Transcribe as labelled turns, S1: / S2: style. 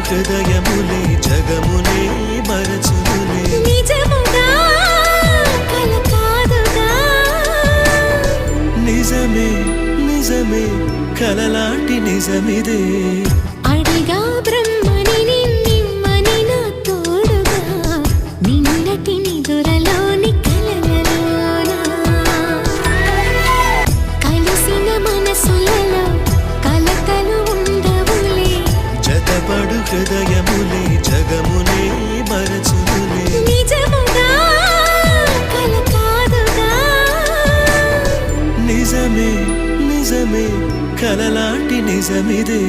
S1: హృదయములే జగమునే మరచునులే
S2: నిజముగా కల కాదుగా
S1: నిజమే నిజమే కలలాంటి నిజమిదే
S2: అడిగా బ్రహ్మని నిమ్మని నా తోడుగా నిన్నటి నిదురలోని కలలలోన కలిసిన మనసులలో కలతలు ఉండవులే
S1: జతపడు హృదయములే జగమునే మరచునులే
S2: నిజముగా కల కాదుగా
S1: నిజమే నిజమే కలలాంటి నిజమిదే